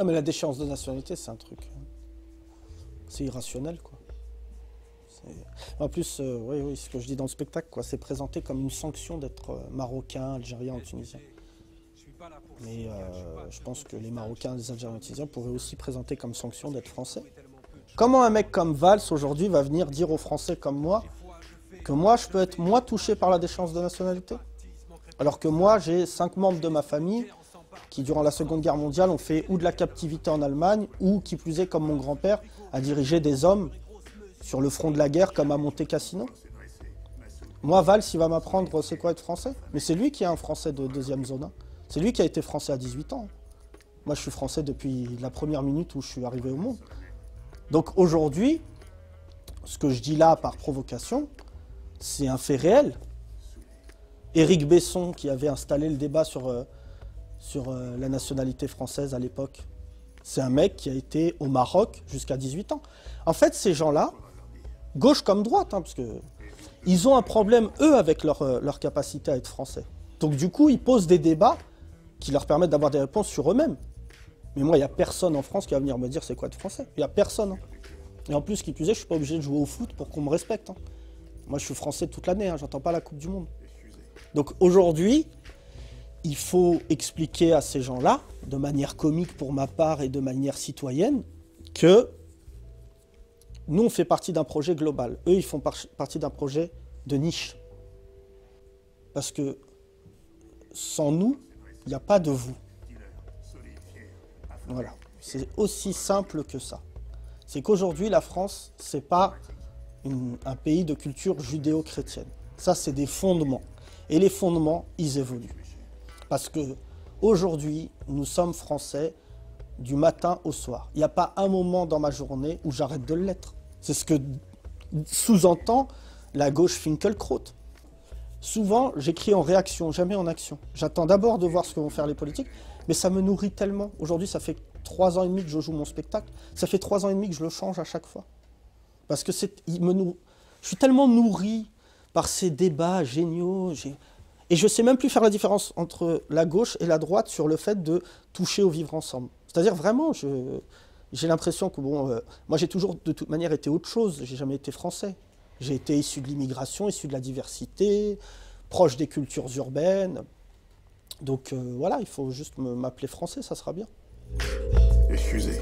Non, mais la déchéance de nationalité, c'est un truc... C'est irrationnel, quoi. En plus, oui, ce que je dis dans le spectacle, quoi, c'est présenté comme une sanction d'être marocain, algérien ou tunisien. Mais je pense que les Marocains, les Algériens et les Tunisiens pourraient aussi présenter comme sanction d'être français. Comment un mec comme Valls, aujourd'hui, va venir dire aux Français comme moi que moi, je peux être, moi, touché par la déchéance de nationalité? Alors que moi, j'ai 5 membres de ma famille qui, durant la Seconde Guerre mondiale, ont fait ou de la captivité en Allemagne, ou, qui plus est, comme mon grand-père, a dirigé des hommes sur le front de la guerre, comme à Monte Cassino. Moi, Valls, il va m'apprendre c'est quoi être français. Mais c'est lui qui est un Français de deuxième zone. C'est lui qui a été français à 18 ans. Moi, je suis français depuis la première minute où je suis arrivé au monde. Donc aujourd'hui, ce que je dis là par provocation, c'est un fait réel. Éric Besson, qui avait installé le débat sur la nationalité française à l'époque, c'est un mec qui a été au Maroc jusqu'à 18 ans. En fait, ces gens-là, gauche comme droite, parce que ils ont un problème, eux, avec leur capacité à être français. Donc du coup, ils posent des débats qui leur permettent d'avoir des réponses sur eux-mêmes. Mais moi, il n'y a personne en France qui va venir me dire c'est quoi être français. Il n'y a personne. Et en plus, qui plus est, je ne suis pas obligé de jouer au foot pour qu'on me respecte. Moi, je suis français toute l'année, j'entends pas la Coupe du Monde. Donc aujourd'hui, il faut expliquer à ces gens-là, de manière comique pour ma part et de manière citoyenne, que nous, on fait partie d'un projet global. Eux, ils font partie d'un projet de niche. Parce que sans nous, il n'y a pas de vous. Voilà. C'est aussi simple que ça. C'est qu'aujourd'hui, la France, ce n'est pas un pays de culture judéo-chrétienne. Ça, c'est des fondements. Et les fondements, ils évoluent. Parce que aujourd'hui, nous sommes français du matin au soir. Il n'y a pas un moment dans ma journée où j'arrête de l'être. C'est ce que sous-entend la gauche Finkielkraut. Souvent, j'écris en réaction, jamais en action. J'attends d'abord de voir ce que vont faire les politiques, mais ça me nourrit tellement. Aujourd'hui, ça fait 3 ans et demi que je joue mon spectacle. Ça fait 3 ans et demi que je le change à chaque fois. Parce que je suis tellement nourri par ces débats géniaux. Et je ne sais même plus faire la différence entre la gauche et la droite sur le fait de toucher au vivre ensemble. C'est-à-dire vraiment, j'ai l'impression que, moi j'ai toujours de toute manière été autre chose. J'ai jamais été français. J'ai été issu de l'immigration, issu de la diversité, proche des cultures urbaines. Donc voilà, il faut juste m'appeler français, ça sera bien. Excusez.